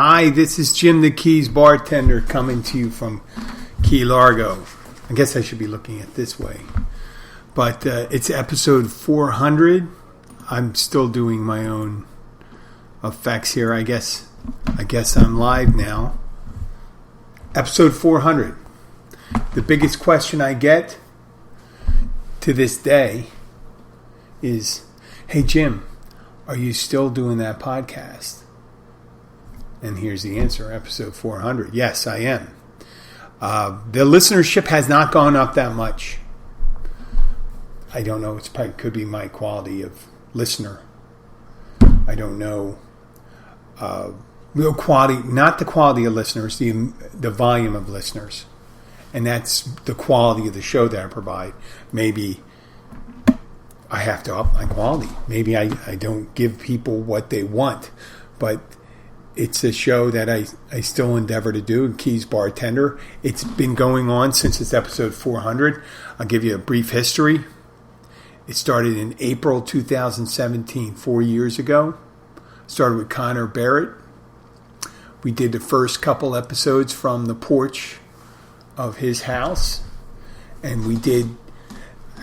Hi, this is Jim the Keys Bartender coming to you from Key Largo. I guess I should be looking at this way. But it's episode 400. I'm still doing my own effects here. I guess I'm live now. Episode 400. The biggest question I get to this day is, hey Jim, are you still doing that podcast? And here's the answer, episode 400. Yes, I am. The listenership has not gone up that much. I don't know. It could be my quality of listener. I don't know. Real quality, not the quality of listeners, the volume of listeners. And that's the quality of the show that I provide. Maybe I have to up my quality. Maybe I don't give people what they want. But it's a show that I still endeavor to do, Keys Bartender. It's been going on since it's episode 400. I'll give you a brief history. It started in April 2017, 4 years ago. Started with Connor Barrett. We did the first couple episodes from the porch of his house. And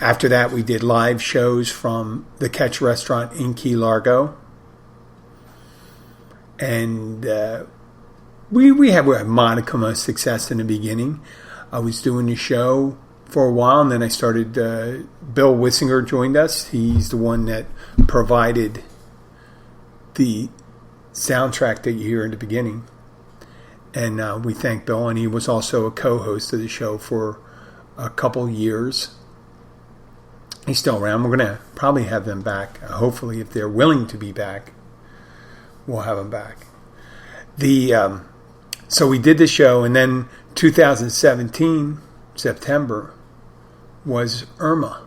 after that, we did live shows from the Catch Restaurant in Key Largo. And we had a modicum of success in the beginning. I was doing the show for a while, and then I started. Bill Wissinger joined us. He's the one that provided the soundtrack that you hear in the beginning. And we thank Bill, and he was also a co-host of the show for a couple years. He's still around. We're going to probably have them back, hopefully, if they're willing to be back. We'll have them back. So we did the show, and then 2017, September, was Irma.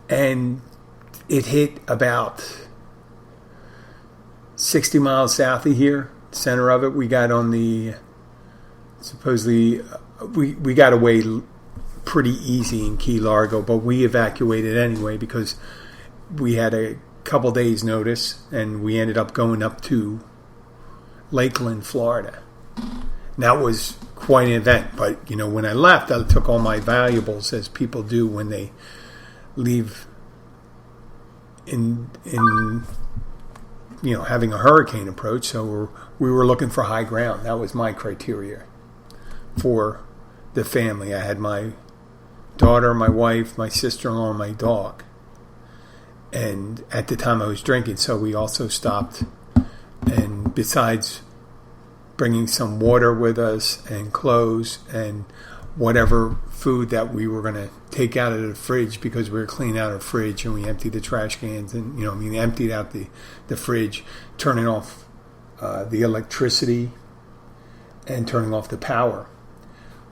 And it hit about 60 miles south of here, center of it. We got on we got away pretty easy in Key Largo, but we evacuated anyway because we had a couple days notice, and we ended up going up to Lakeland, Florida. And that was quite an event. But when I left, I took all my valuables, as people do when they leave in having a hurricane approach. So we were looking for high ground. That was my criteria for the family. I had my daughter, my wife, my sister-in-law, and my dog. And at the time I was drinking, so we also stopped. And besides bringing some water with us and clothes and whatever food that we were going to take out of the fridge, because we were cleaning out our fridge and we emptied the trash cans and, emptied out the fridge, turning off the electricity and turning off the power.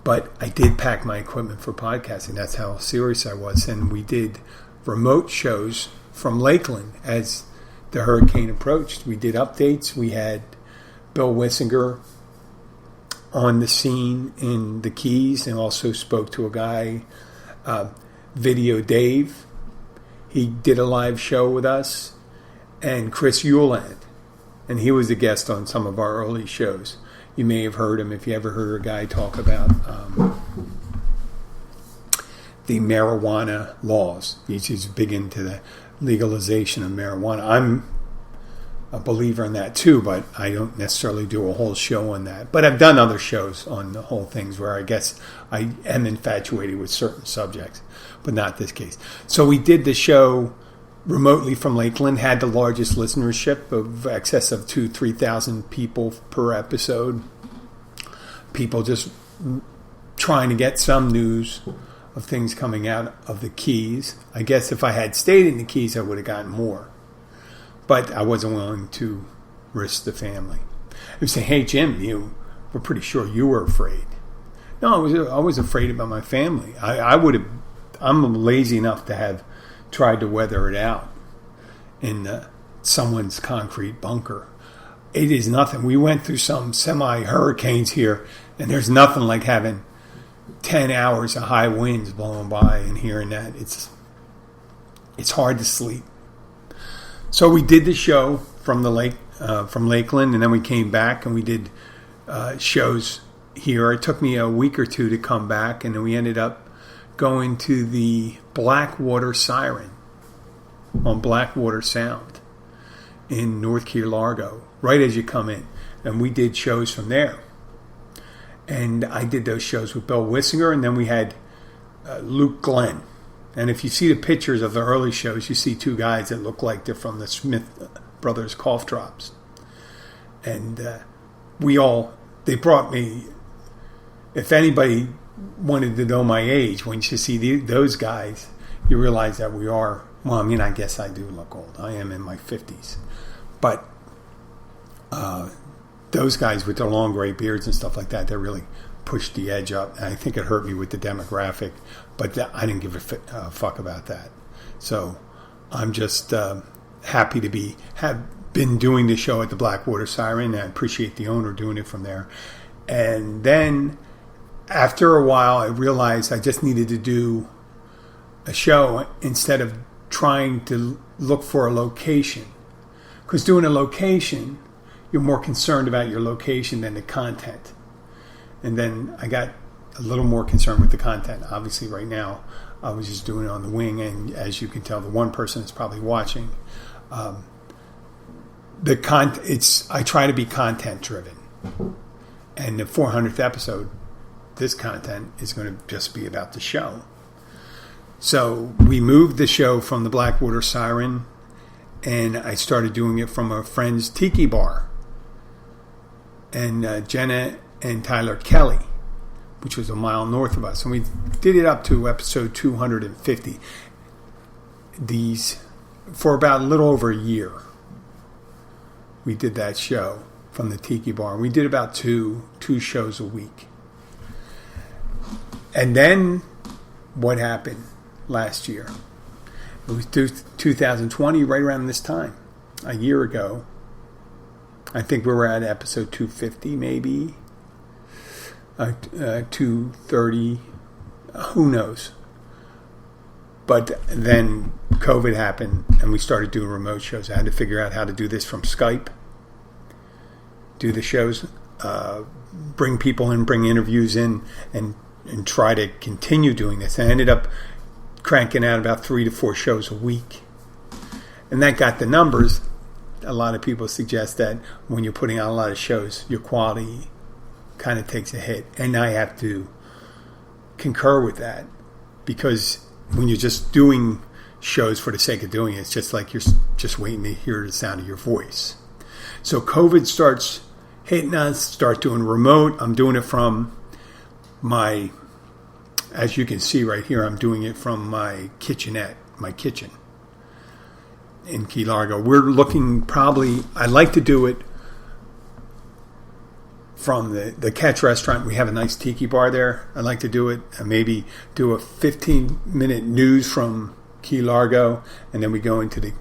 But I did pack my equipment for podcasting. That's how serious I was. And we did remote shows from Lakeland as the hurricane approached. We did updates. We had Bill Wissinger on the scene in the Keys, and also spoke to a guy, Video Dave. He did a live show with us, and Chris Euland, and he was a guest on some of our early shows. You may have heard him if you ever heard a guy talk about the marijuana laws. He's big into the legalization of marijuana. I'm a believer in that too, but I don't necessarily do a whole show on that. But I've done other shows on the whole things where I guess I am infatuated with certain subjects, but not this case. So we did the show remotely from Lakeland, had the largest listenership of excess of 3,000 people per episode. People just trying to get some news of things coming out of the Keys. I guess if I had stayed in the Keys, I would have gotten more. But I wasn't willing to risk the family. I would say, hey, Jim, we're pretty sure you were afraid. No, I was afraid about my family. I'm lazy enough to have tried to weather it out in someone's concrete bunker. It is nothing. We went through some semi-hurricanes here, and there's nothing like having 10 hours of high winds blowing by and hearing that. It's hard to sleep. So we did the show from the from Lakeland, and then we came back and we did shows here. It took me a week or two to come back, and then we ended up going to the Blackwater Siren on Blackwater Sound in North Key Largo, right as you come in. And we did shows from there. And I did those shows with Bill Wissinger, and then we had Luke Glenn. And if you see the pictures of the early shows, you see two guys that look like they're from the Smith Brothers Cough Drops. And they brought me, if anybody wanted to know my age, when you see those guys, you realize that we are, well, I mean, I guess I do look old. I am in my 50s. But those guys with their long gray beards and stuff like that, they really pushed the edge up. And I think it hurt me with the demographic, but I didn't give a fuck about that. So I'm just happy to have been doing the show at the Blackwater Siren. I appreciate the owner doing it from there. And then after a while, I realized I just needed to do a show instead of trying to look for a location. Because doing a location, you're more concerned about your location than the content. And then I got a little more concerned with the content. Obviously, right now, I was just doing it on the wing, and as you can tell, the one person is probably watching. I try to be content driven, and the 400th episode, this content is going to just be about the show. So we moved the show from the Blackwater Siren, and I started doing it from a friend's tiki bar. And Jenna and Tyler Kelly, which was a mile north of us. And we did it up to episode 250. For about a little over a year, we did that show from the tiki bar. We did about two shows a week. And then what happened last year? It was 2020, right around this time, a year ago. I think we were at episode 250, maybe 230. Who knows? But then COVID happened, and we started doing remote shows. I had to figure out how to do this from Skype. Do the shows, bring people in, bring interviews in, and try to continue doing this. I ended up cranking out about 3 to 4 shows a week, and that got the numbers. A lot of people suggest that when you're putting out a lot of shows, your quality kind of takes a hit. And I have to concur with that, because when you're just doing shows for the sake of doing it, it's just like you're just waiting to hear the sound of your voice. So COVID starts hitting us, start doing remote. I'm doing it from as you can see right here, I'm doing it from my kitchenette, my kitchen in Key Largo. We're looking I'd like to do it from the Catch restaurant. We have a nice tiki bar there. I'd like to do it and maybe do a 15-minute news from Key Largo, and then we go into the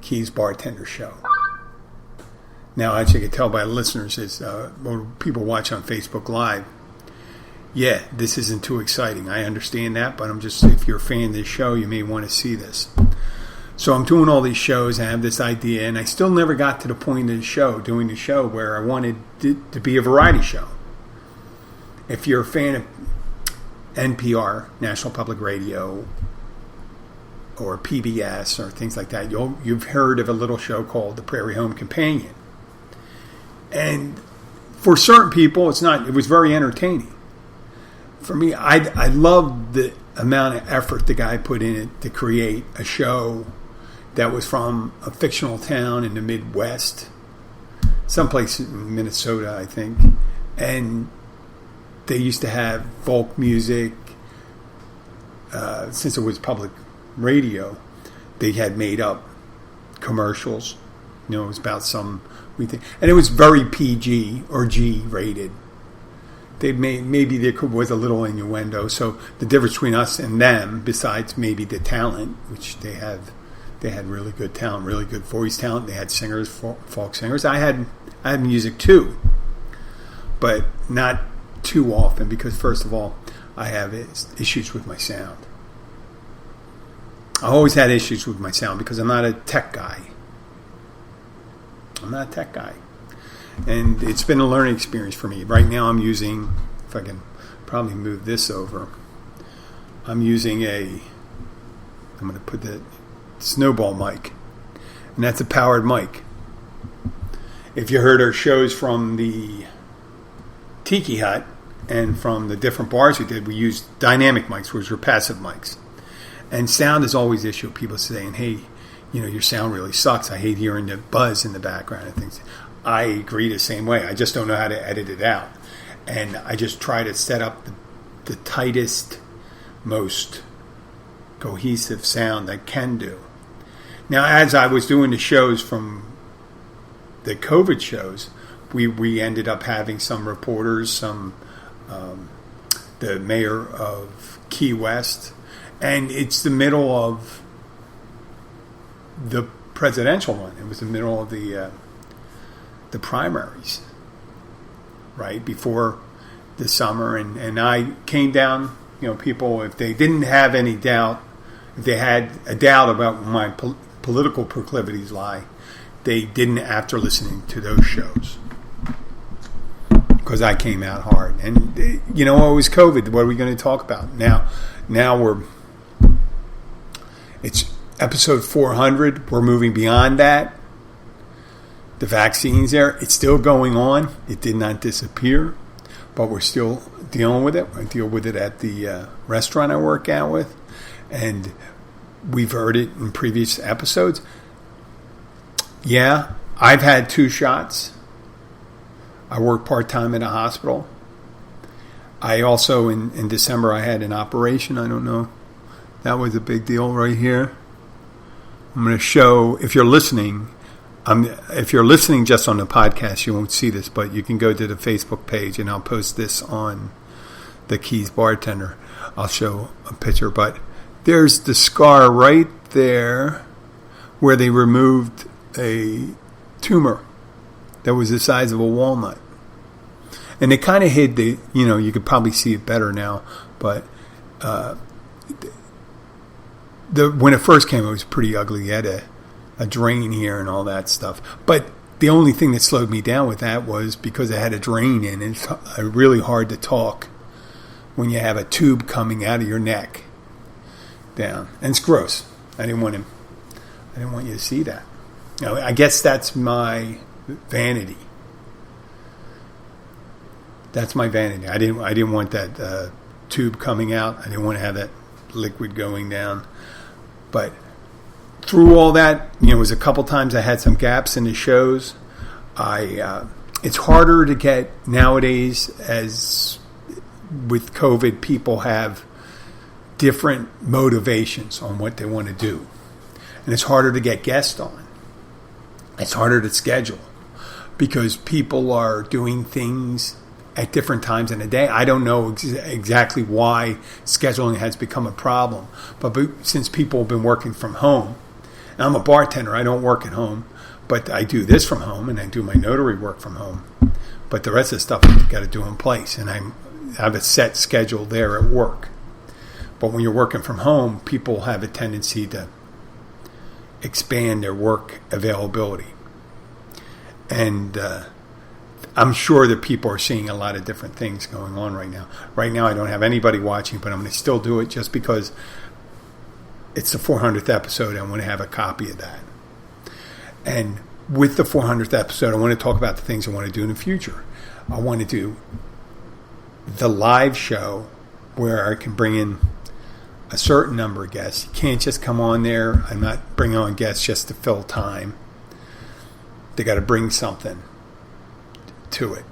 Keys Bartender show. Now, as you can tell by the listeners, people watch on Facebook Live, yeah, this isn't too exciting. I understand that, but if you're a fan of this show, you may want to see this. So I'm doing all these shows. I have this idea, and I still never got to the point of doing the show, where I wanted it to be a variety show. If you're a fan of NPR, National Public Radio, or PBS, or things like that, you've heard of a little show called The Prairie Home Companion. And for certain people, it was very entertaining. For me, I love the amount of effort the guy put in it to create a show that was from a fictional town in the Midwest, someplace in Minnesota, I think. And they used to have folk music. Since it was public radio, they had made up commercials. It was about and it was very PG or G rated. Maybe there was a little innuendo. So the difference between us and them, besides maybe the talent, which they had really good talent, really good voice talent. They had singers, folk singers. I had music too, but not too often, because first of all, I have issues with my sound. I always had issues with my sound because I'm not a tech guy. I'm not a tech guy. And it's been a learning experience for me. Right now I'm using, if I can probably move this over, I'm using I'm going to put the snowball mic. And that's a powered mic. If you heard our shows from the Tiki Hut and from the different bars we did, we used dynamic mics, which were passive mics. And sound is always the issue. People saying, hey, your sound really sucks. I hate hearing the buzz in the background and things. I agree the same way. I just don't know how to edit it out. And I just try to set up the tightest, most cohesive sound I can do. Now, as I was doing the shows from the COVID shows, we ended up having some reporters, the mayor of Key West, and it's the middle of the presidential one. It was the middle of the primaries, right before the summer, and I came down. People, if they didn't have any doubt, if they had a doubt about where my political proclivities lie, they didn't after listening to those shows, because I came out hard. And it was COVID. What are we going to talk about now? It's episode 400. We're moving beyond that. The vaccine's there. It's still going on. It did not disappear, but we're still dealing with it. I deal with it at the restaurant I work out with, and we've heard it in previous episodes. Yeah, I've had 2 shots. I work part-time in a hospital. I also, in December, I had an operation. I don't know. That was a big deal right here. I'm going to show, if you're listening just on the podcast, you won't see this, but you can go to the Facebook page, and I'll post this on the Keys Bartender. I'll show a picture, but there's the scar right there where they removed a tumor that was the size of a walnut. And they kind of hid you could probably see it better now, but when it first came, it was pretty ugly. It had a drain here and all that stuff. But the only thing that slowed me down with that was because it had a drain in it. It's really hard to talk when you have a tube coming out of your neck down. And it's gross. I didn't want you to see that. I guess that's my vanity. That's my vanity. I didn't want that tube coming out. I didn't want to have that liquid going down. But through all that, it was a couple times I had some gaps in the shows. It's harder to get nowadays, as with COVID, people have different motivations on what they want to do. And it's harder to get guests on. It's harder to schedule because people are doing things at different times in the day. I don't know exactly why scheduling has become a problem. But since people have been working from home, and I'm a bartender, I don't work at home, but I do this from home and I do my notary work from home. But the rest of the stuff I've got to do in place, and I have a set schedule there at work. But when you're working from home, people have a tendency to expand their work availability. And I'm sure that people are seeing a lot of different things going on right now. Right now I don't have anybody watching, but I'm going to still do it just because it's the 400th episode. I want to have a copy of that. And with the 400th episode, I want to talk about the things I want to do in the future. I want to do the live show where I can bring in a certain number of guests. You can't just come on there. I'm not bringing on guests just to fill time. They got to bring something to it,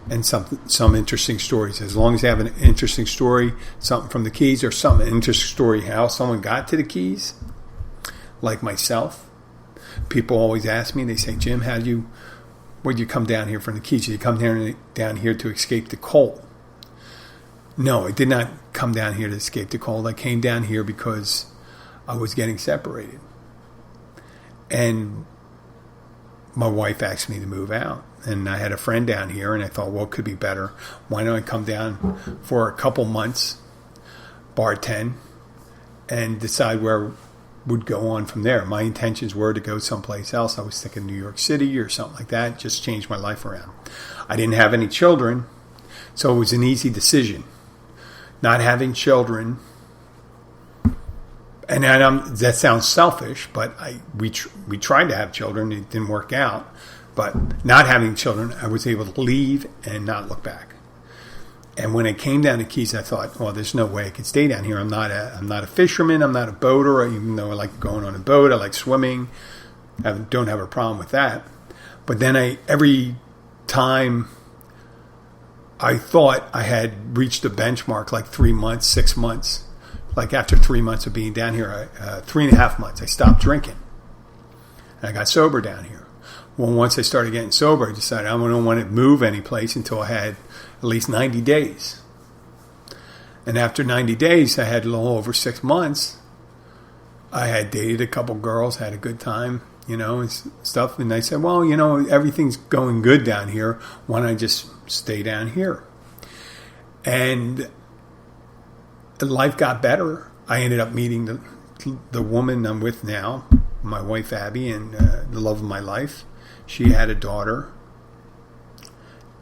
and some interesting stories. As long as they have an interesting story, something from the Keys, or some interesting story how someone got to the Keys, like myself. People always ask me, they say, Jim, where'd you come down here from the Keys? Did you come down here to escape the cold? No, I did not come down here to escape the cold. I came down here because I was getting separated. And my wife asked me to move out. And I had a friend down here, and I thought, well, it could be better. Why don't I come down for a couple months, bartend, and decide where would go on from there. My intentions were to go someplace else. I was thinking New York City or something like that, just change my life around. I didn't have any children, so it was an easy decision. Not having children, and that sounds selfish, but we tried to have children. It didn't work out. But not having children, I was able to leave and not look back. And when it came down to Keys, I thought, well, there's no way I could stay down here. I'm not a fisherman. I'm not a boater. Even though I like going on a boat, I like swimming. I don't have a problem with that. But then every time I thought I had reached a benchmark, like 3 months, 6 months, like after 3 months of being down here, 3.5 months, I stopped drinking. And I got sober down here. Well, once I started getting sober, I decided I don't want to move any place until I had at least 90 days. And after 90 days, I had a little over 6 months. I had dated a couple girls, had a good time, and stuff. And I said, well, everything's going good down here. Why don't I just stay down here? And life got better. I ended up meeting the woman I'm with now, my wife Abby, and the love of my life. She had a daughter,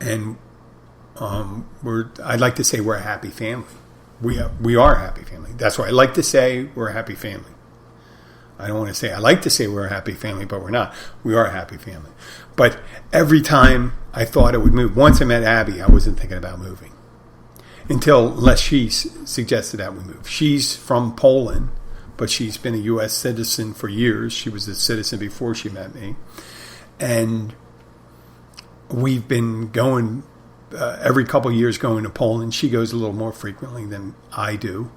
and I'd like to say we're a happy family. We are a happy family. That's why I like to say we're a happy family. I don't want to say I like to say we're a happy family, but we're not. We are a happy family. But every time I thought I would move, once I met Abby, I wasn't thinking about moving unless she suggested that we move. She's from Poland, but she's been a U.S. citizen for years. She was a citizen before she met me. And we've been going every couple of years going to Poland. She goes a little more frequently than I do.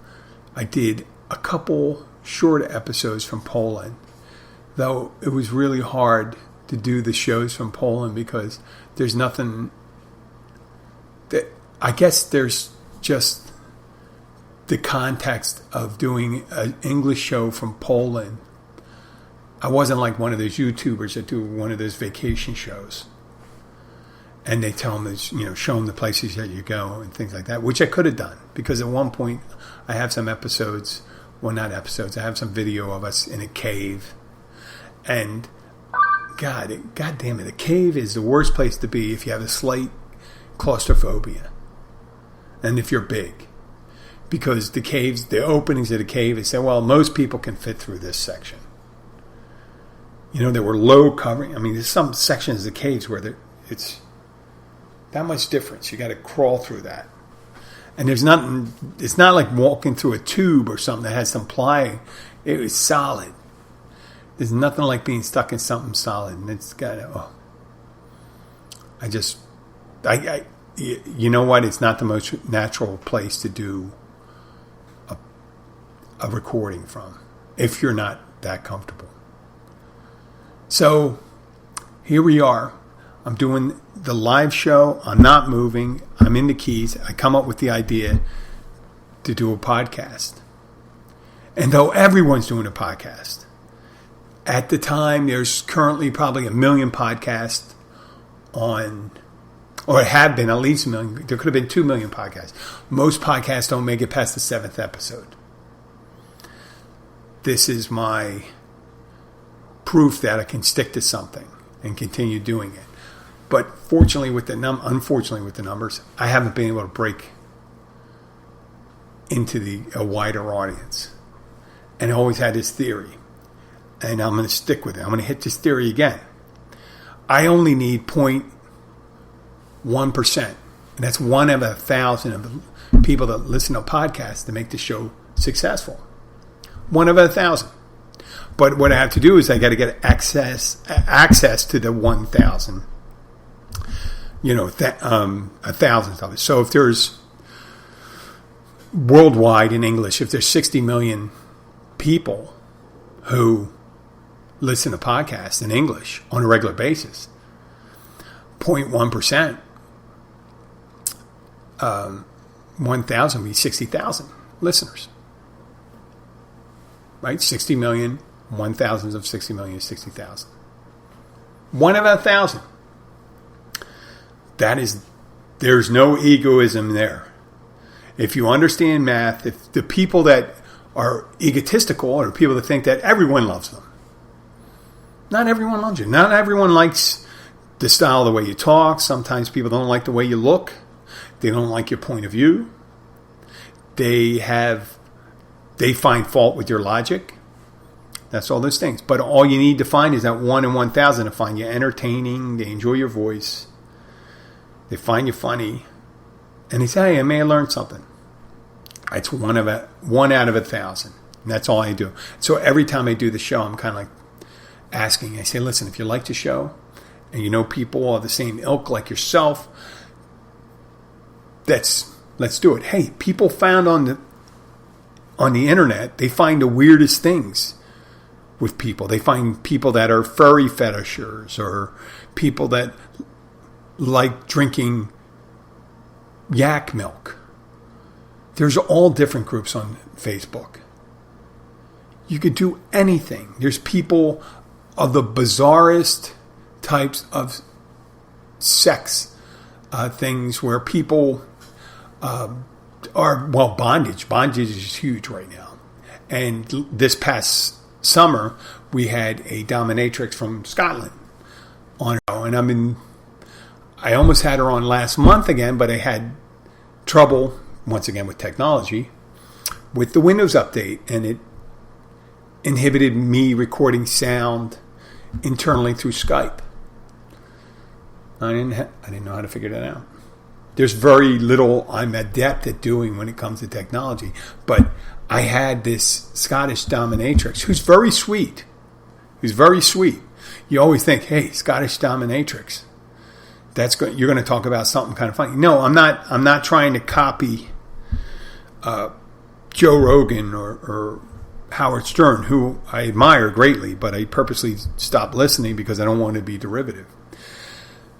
I did a couple short episodes from Poland, though it was really hard to do the shows from Poland because there's nothing that, I guess there's just the context of doing an English show from Poland. I wasn't like one of those YouTubers that do one of those vacation shows. And they tell them, show them the places that you go and things like that, which I could have done. Because at one point, I have some episodes, well, not episodes, I have some video of us in a cave. And God damn it, a cave is the worst place to be if you have a slight claustrophobia. And if you're big. Because the openings of the cave, they say, well, most people can fit through this section. There were low covering. I mean, there's some sections of the caves where it's that much difference. You got to crawl through that. And there's nothing, it's not like walking through a tube or something that has some ply. It was solid. There's nothing like being stuck in something solid. And it's got you know what? It's not the most natural place to do a recording from if you're not that comfortable. So here we are. I'm doing the live show. I'm not moving. I'm in the Keys. I come up with the idea to do a podcast. And though everyone's doing a podcast, at the time there's currently probably 1 million podcasts on, or it had been at least 1 million. There could have been 2 million podcasts. Most podcasts don't make it past the 7th episode. This is my proof that I can stick to something and continue doing it. But unfortunately with the numbers, I haven't been able to break into a wider audience. And I always had this theory. And I'm going to stick with it. I'm going to hit this theory again. I only need 0.1%. And that's 1 out of 1,000 of the people that listen to podcasts to make the show successful. 1 out of 1,000. But what I have to do is I got to get access to the 1,000. 1,000 of it. So if there's worldwide in English, if there's 60 million people who listen to podcasts in English on a regular basis, 0.1%, 1,000 would be 60,000 listeners. Right? 60 million, 1,000 of 60 million is 60,000. 1 of 1,000. There's no egoism there. If you understand math, if the people that are egotistical, or people that think that everyone loves them. Not everyone loves you. Not everyone likes the style, the way you talk. Sometimes people don't like the way you look. They don't like your point of view. They find fault with your logic. That's all those things. But all you need to find is that 1 in 1,000 to find you entertaining. They enjoy your voice. They find you funny. And they say, hey, I may have learned something. It's one out of 1,000. And that's all I do. So every time I do the show, I'm kind of like asking. I say, listen, if you like the show and you know people of the same ilk like yourself, let's do it. Hey, people found on the internet, they find the weirdest things with people. They find people that are furry fetishers, or people that like drinking yak milk. There's all different groups on Facebook. You could do anything. There's people of the bizarrest types of sex things where people bondage. Bondage is huge right now. And this past summer, we had a dominatrix from Scotland on her. And I almost had her on last month again, but I had trouble, once again with technology, with the Windows update. And it inhibited me recording sound internally through Skype. I didn't know how to figure that out. There's very little I'm adept at doing when it comes to technology. But I had this Scottish dominatrix who's very sweet. You always think, hey, Scottish dominatrix. You're going to talk about something kind of funny. No, I'm not trying to copy Joe Rogan or Howard Stern, who I admire greatly, but I purposely stopped listening because I don't want to be derivative.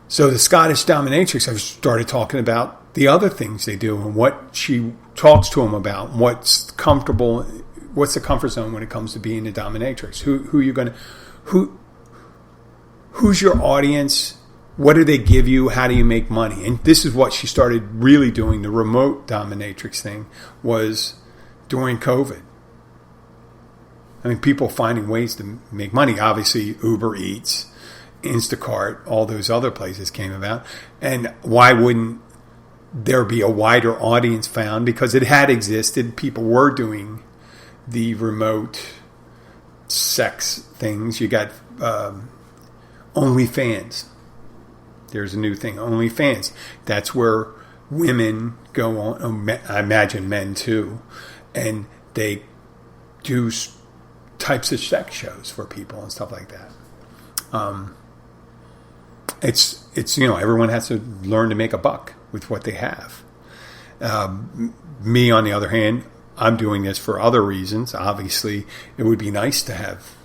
So the Scottish dominatrix, I started talking about the other things they do and what she talks to them about, what's the comfort zone when it comes to being a dominatrix. Who's your audience? What do they give you? How do you make money? And this is what she started really doing. The remote dominatrix thing was during COVID. I mean, people finding ways to make money. Obviously, Uber Eats, Instacart, all those other places came about. And why wouldn't there be a wider audience found? Because it had existed. People were doing the remote sex things. You got OnlyFans. There's a new thing, OnlyFans. That's where women go on, I imagine men too, and they do types of sex shows for people and stuff like that. It's everyone has to learn to make a buck with what they have. Me, on the other hand, I'm doing this for other reasons. Obviously, it would be nice to have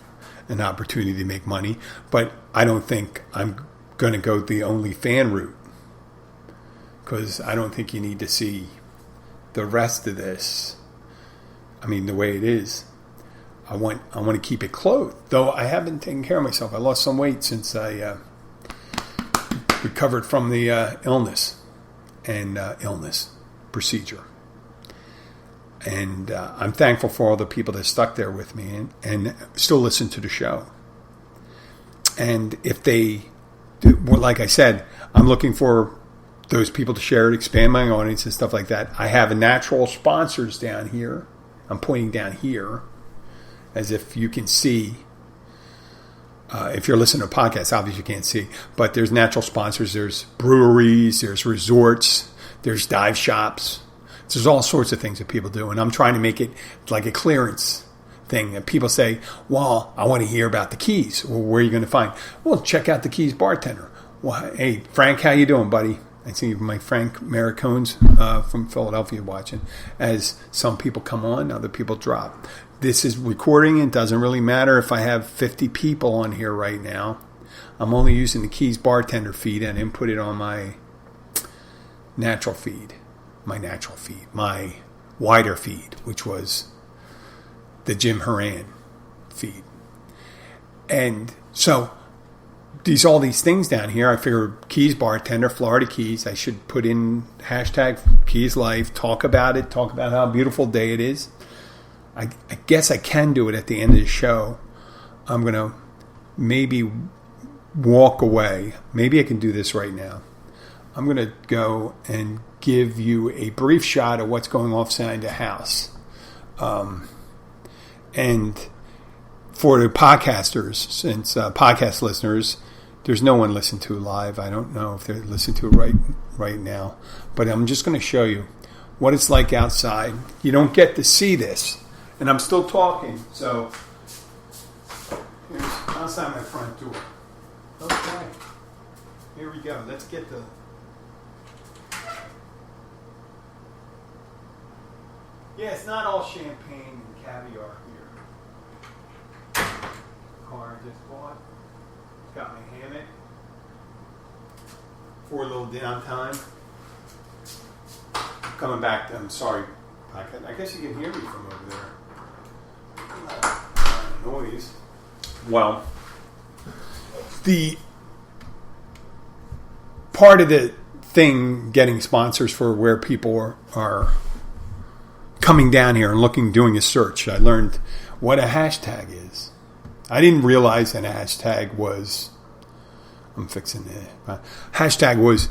an opportunity to make money, but I don't think I'm going to go the OnlyFans route, because I don't think you need to see the rest of this. I mean, the way it is. I want to keep it clothed, though I have been taking care of myself. I lost some weight since I recovered from the illness procedure. And I'm thankful for all the people that stuck there with me and still listen to the show. And if they, like I said, I'm looking for those people to share it, expand my audience and stuff like that. I have natural sponsors down here. I'm pointing down here, as if you can see. If you're listening to podcasts, obviously you can't see. But there's natural sponsors. There's breweries. There's resorts. There's dive shops. There's all sorts of things that people do. And I'm trying to make it like a clearance thing. And people say, well, I want to hear about the Keys. Well, where are you going to find? Well, check out the Keys Bartender. Well, hey, Frank, how you doing, buddy? I see my Frank Maricones from Philadelphia watching. As some people come on, other people drop. This is recording. It doesn't really matter if I have 50 people on here right now. I'm only using the Keys Bartender feed and then put it on my natural feed. My wider feed, which was the Jim Horan feed. And so all these things down here, I figured Keys Bartender, Florida Keys, I should put in hashtag Keys Life, talk about it, talk about how beautiful day it is. I guess I can do it at the end of the show. I'm going to maybe walk away. Maybe I can do this right now. I'm going to go and give you a brief shot of what's going on inside the house. And for the podcasters, since podcast listeners, there's no one listening to it live. I don't know if they're listening to it right now. But I'm just going to show you what it's like outside. You don't get to see this. And I'm still talking. So here's outside my front door. Okay. Here we go. Let's get the... Yeah, it's not all champagne and caviar here. Car I just bought. Got my hammock for a little downtime. Coming back, I'm sorry, I guess you can hear me from over there. Noise. Well, the part of the thing getting sponsors for where people are coming down here and doing a search, I learned what a hashtag is. I didn't realize that a hashtag was, hashtag was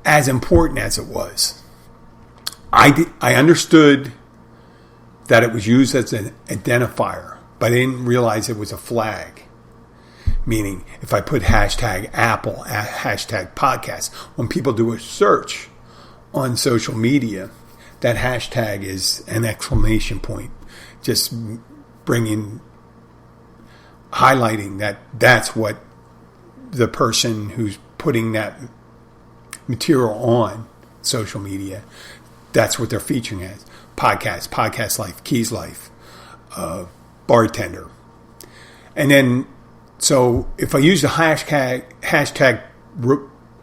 as important as it was. I understood that it was used as an identifier, but I didn't realize it was a flag. Meaning, if I put hashtag Apple, hashtag podcast, when people do a search on social media, that hashtag is an exclamation point, just highlighting that that's what the person who's putting that material on social media, that's what they're featuring as. Podcast life, Keys life, bartender. And then, so if I use the hashtag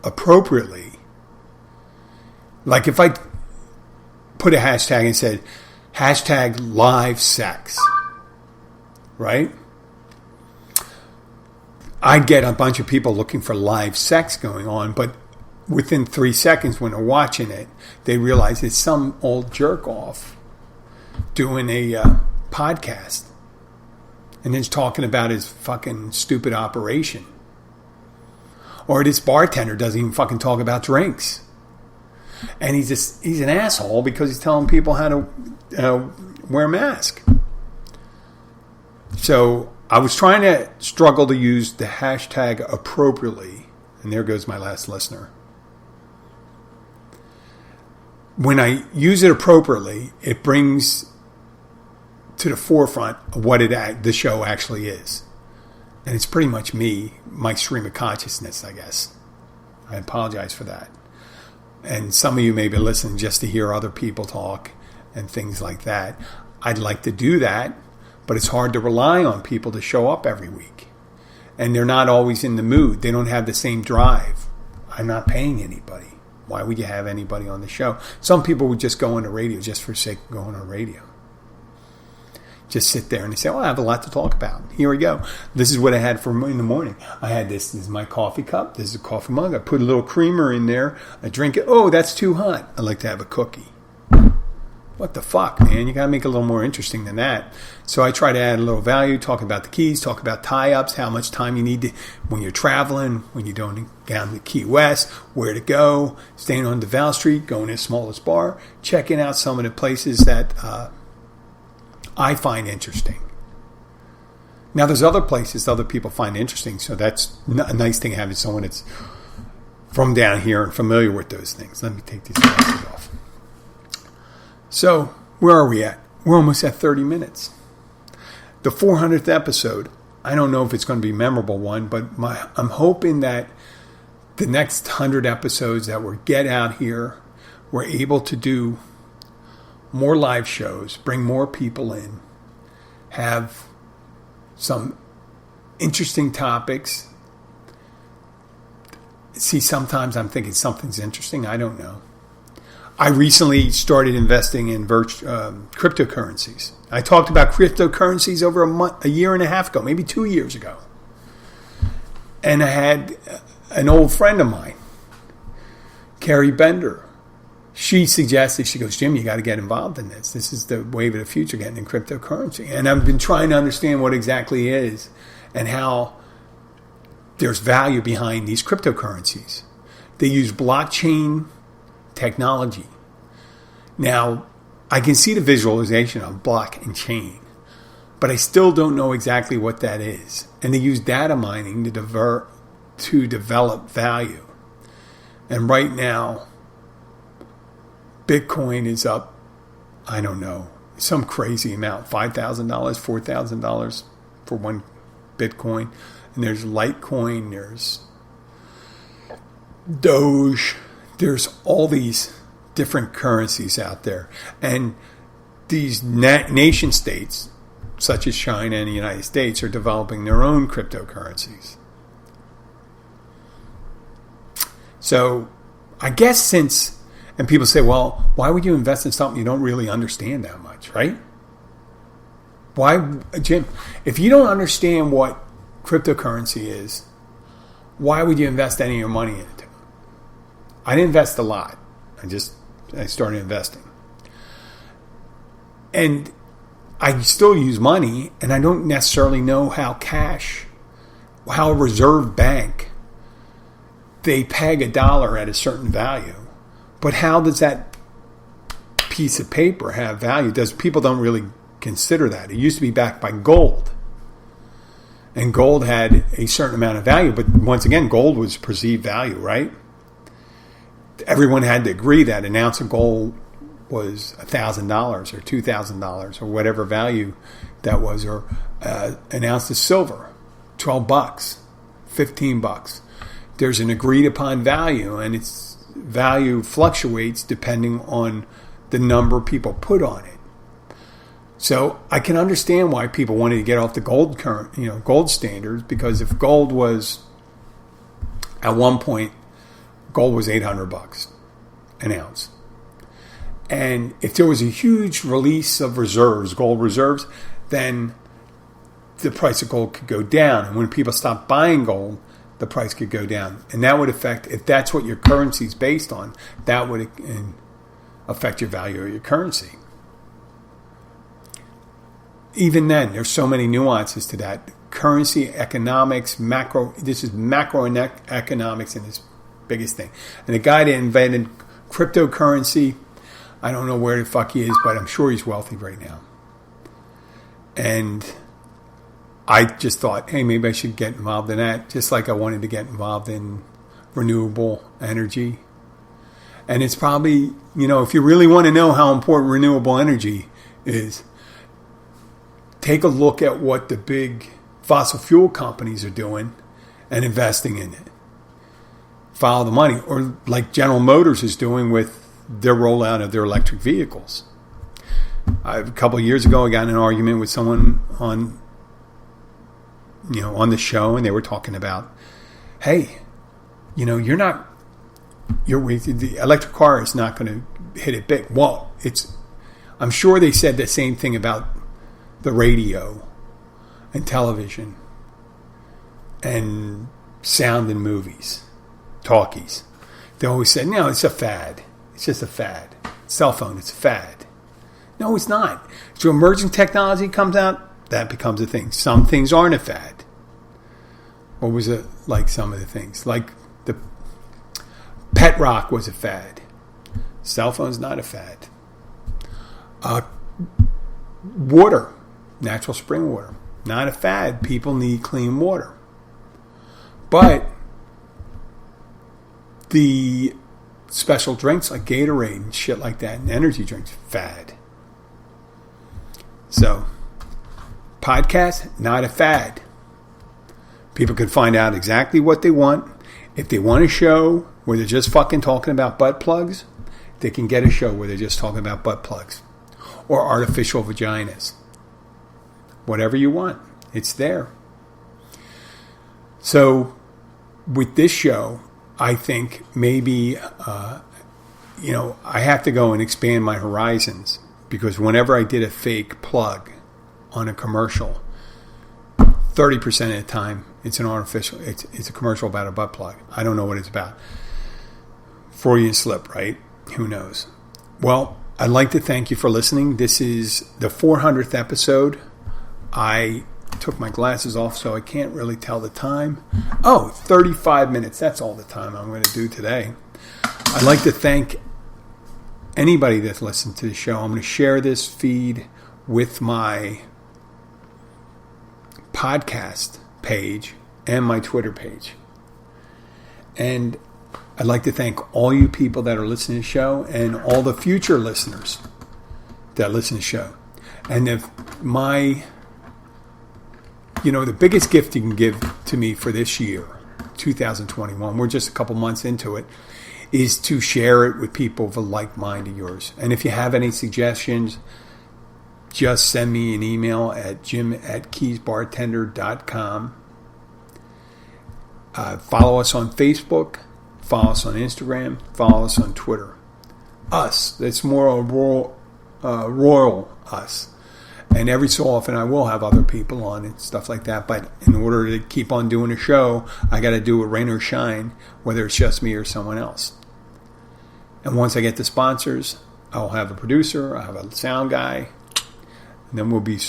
appropriately, like if I put a hashtag and said hashtag live sex, right? I'd get a bunch of people looking for live sex going on, but within 3 seconds when they're watching it, they realize it's some old jerk off doing a podcast and then talking about his fucking stupid operation. Or this bartender doesn't even fucking talk about drinks. And he's an asshole because he's telling people how to wear a mask. So I was trying to struggle to use the hashtag appropriately. And there goes my last listener. When I use it appropriately, it brings to the forefront of what the show actually is. And it's pretty much me, my stream of consciousness, I guess. I apologize for that. And some of you may be listening just to hear other people talk and things like that. I'd like to do that, but it's hard to rely on people to show up every week. And they're not always in the mood. They don't have the same drive. I'm not paying anybody. Why would you have anybody on the show? Some people would just go on the radio just for the sake of going on radio. Just sit there and they say, I have a lot to talk about. Here we go. This is what I had for in the morning. I had this. This is my coffee cup. This is a coffee mug. I put a little creamer in there. I drink it. Oh, that's too hot. I like to have a cookie. What the fuck, man? You got to make it a little more interesting than that. So I try to add a little value, talk about the keys, talk about tie-ups, how much time you need to, when you're traveling, when you're going down to Key West, where to go, staying on DeVal Street, going to the smallest bar, checking out some of the places that I find interesting. Now, there's other places other people find interesting, so that's a nice thing having someone that's from down here and familiar with those things. Let me take these glasses off. So, where are we at? We're almost at 30 minutes. The 400th episode, I don't know if it's going to be a memorable one, but I'm hoping that the next 100 episodes that we get out here, we're able to do more live shows, bring more people in, have some interesting topics. See, sometimes I'm thinking something's interesting. I don't know. I recently started investing in cryptocurrencies. I talked about cryptocurrencies over a year and a half ago, maybe 2 years ago. And I had an old friend of mine, Carrie Bender, she suggested, she goes, Jim, you got to get involved in this. This is the wave of the future, getting in cryptocurrency. And I've been trying to understand what exactly it is and how there's value behind these cryptocurrencies. They use blockchain technology. Now, I can see the visualization of block and chain, but I still don't know exactly what that is. And they use data mining to develop value. And right now, Bitcoin is up, I don't know, some crazy amount, $5,000, $4,000 for one Bitcoin. And there's Litecoin, there's Doge, there's all these different currencies out there. And these nation states, such as China and the United States, are developing their own cryptocurrencies. So I guess since, and people say, well, why would you invest in something you don't really understand that much, right? Why, Jim, if you don't understand what cryptocurrency is, why would you invest any of your money in it? I didn't invest a lot. I started investing. And I still use money, and I don't necessarily know how a reserve bank, they peg a dollar at a certain value. But how does that piece of paper have value? People don't really consider that. It used to be backed by gold. And gold had a certain amount of value, but once again, gold was perceived value, right? Everyone had to agree that an ounce of gold was $1,000 or $2,000 or whatever value that was, or an ounce of silver, $12, $15. There's an agreed upon value, and its value fluctuates depending on the number people put on it. So I can understand why people wanted to get off the gold standards, because if gold was, at one point, gold was $800 an ounce. And if there was a huge release of reserves, gold reserves, then the price of gold could go down. And when people stopped buying gold, the price could go down. And that would affect, if that's what your currency is based on, that would affect your value of your currency. Even then, there's so many nuances to that. Currency, economics, this is macroeconomics and this biggest thing. And the guy that invented cryptocurrency, I don't know where the fuck he is, but I'm sure he's wealthy right now. And I just thought, hey, maybe I should get involved in that, just like I wanted to get involved in renewable energy. And it's probably, if you really want to know how important renewable energy is, take a look at what the big fossil fuel companies are doing and investing in it. Follow the money. Or like General Motors is doing with their rollout of their electric vehicles. A couple of years ago, I got in an argument with someone on the show, and they were talking about, hey, the electric car is not going to hit it big. Well, I'm sure they said the same thing about the radio and television and sound in movies, talkies. They always said, no, it's a fad. It's just a fad. Cell phone, it's a fad. No, it's not. So emerging technology comes out, that becomes a thing. Some things aren't a fad. What was it like some of the things? Like the pet rock was a fad. Cell phone's not a fad. Water. Natural spring water. Not a fad. People need clean water. But the special drinks like Gatorade and shit like that and energy drinks, fad. So, podcast, not a fad. People can find out exactly what they want. If they want a show where they're just fucking talking about butt plugs, they can get a show where they're just talking about butt plugs or artificial vaginas. Whatever you want, it's there. So with this show, I think maybe, I have to go and expand my horizons, because whenever I did a fake plug on a commercial, 30% of the time it's it's a commercial about a butt plug. I don't know what it's about. Freudian slip, right? who knows? Well, I'd like to thank you for listening. This is the 400th episode. I took my glasses off, so I can't really tell the time. 35 minutes. That's all the time I'm going to do today. I'd like to thank anybody that's listened to the show. I'm going to share this feed with my podcast page and my Twitter page. And I'd like to thank all you people that are listening to the show and all the future listeners that listen to the show. And if the biggest gift you can give to me for this year, 2021, we're just a couple months into it, is to share it with people of a like mind of yours. And if you have any suggestions, just send me an email at jim@keysbartender.com. Follow us on Facebook. Follow us on Instagram. Follow us on Twitter. Us. It's more a royal us. And every so often I will have other people on and stuff like that. But in order to keep on doing a show, I got to do it rain or shine, whether it's just me or someone else. And once I get the sponsors, I'll have a producer, I'll have a sound guy, and then we'll be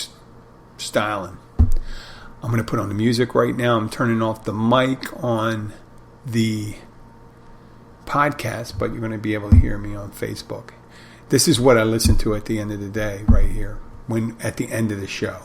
styling. I'm going to put on the music right now. I'm turning off the mic on the podcast, but you're going to be able to hear me on Facebook. This is what I listen to at the end of the day right here, when at the end of the show.